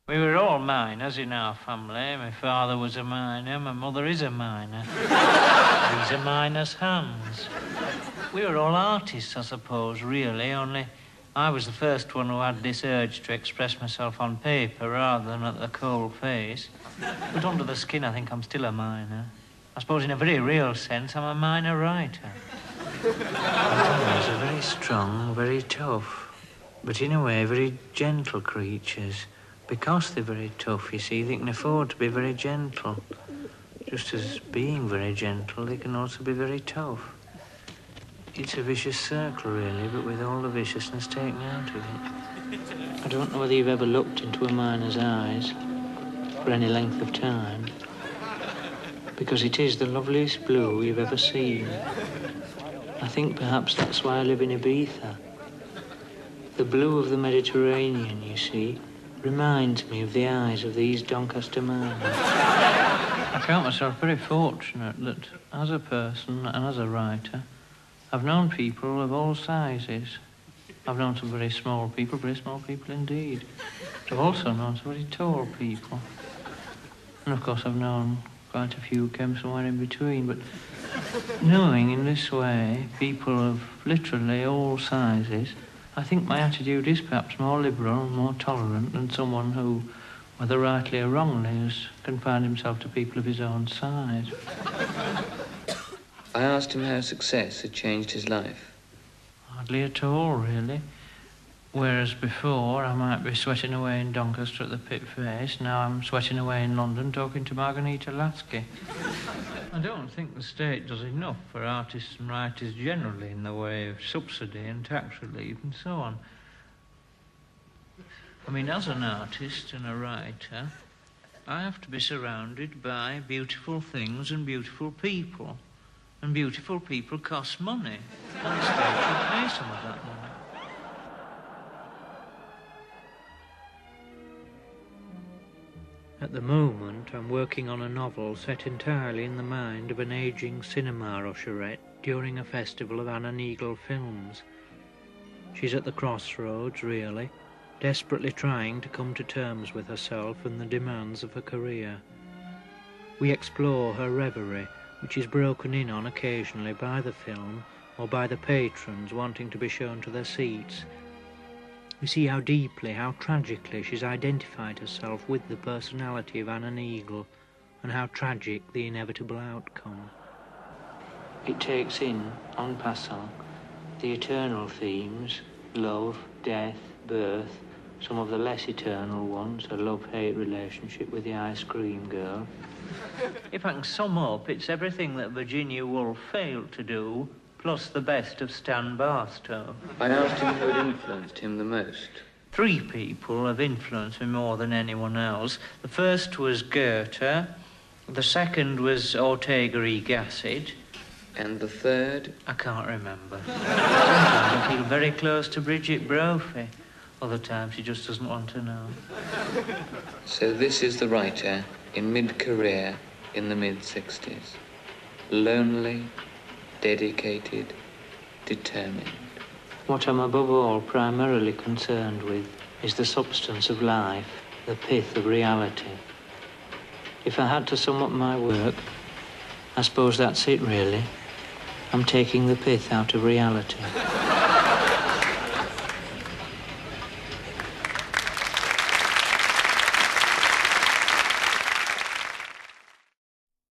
We were all miners in our family. My father was a miner, my mother is a miner. These are miners' hands. We were all artists, I suppose, really, only I was the first one who had this urge to express myself on paper rather than at the cold face. But under the skin, I think I'm still a miner. I suppose in a very real sense, I'm a minor writer. Miners are very strong, very tough, but in a way very gentle creatures. Because they're very tough, you see, they can afford to be very gentle. Just as being very gentle, they can also be very tough. It's a vicious circle, really, but with all the viciousness taken out of it. I don't know whether you've ever looked into a miner's eyes for any length of time, because it is the loveliest blue you've ever seen. I think perhaps that's why I live in Ibiza. The blue of the Mediterranean, you see, reminds me of the eyes of these Doncaster miners. I count myself very fortunate that, as a person and as a writer, I've known people of all sizes. I've known some very small people indeed. But I've also known some very tall people. And of course I've known quite a few who came somewhere in between, but knowing in this way people of literally all sizes, I think my attitude is perhaps more liberal and more tolerant than someone who, whether rightly or wrongly, has confined himself to people of his own size. I asked him how success had changed his life. Hardly at all, really. Whereas before I might be sweating away in Doncaster at the Pith, now I'm sweating away in London talking to Margarita Lasky. I don't think the state does enough for artists and writers generally in the way of subsidy and tax relief and so on. I mean, as an artist and a writer, I have to be surrounded by beautiful things and beautiful people. And beautiful people cost money. And the state should pay some of that money. At the moment, I'm working on a novel set entirely in the mind of an ageing cinema usherette during a festival of Anna Neagle films. She's at the crossroads, really, desperately trying to come to terms with herself and the demands of her career. We explore her reverie, which is broken in on occasionally by the film or by the patrons wanting to be shown to their seats. We see how deeply, how tragically she's identified herself with the personality of Anna Neagle, and how tragic the inevitable outcome. It takes in, en passant, the eternal themes, love, death, birth, some of the less eternal ones, a love-hate relationship with the ice cream girl. If I can sum up, it's everything that Virginia Woolf failed to do, plus the best of Stan Barstow. I asked him who had influenced him the most. 3 people have influenced me more than anyone else. The first was Goethe, the second was Ortega y Gasset. And the third? I can't remember. Sometimes I feel very close to Bridget Brophy. Other times she just doesn't want to know. So this is the writer in mid-career in the mid-60s. Lonely, dedicated, determined. What I'm above all primarily concerned with is the substance of life, the pith of reality. If I had to sum up my work, I suppose that's it really. I'm taking the pith out of reality.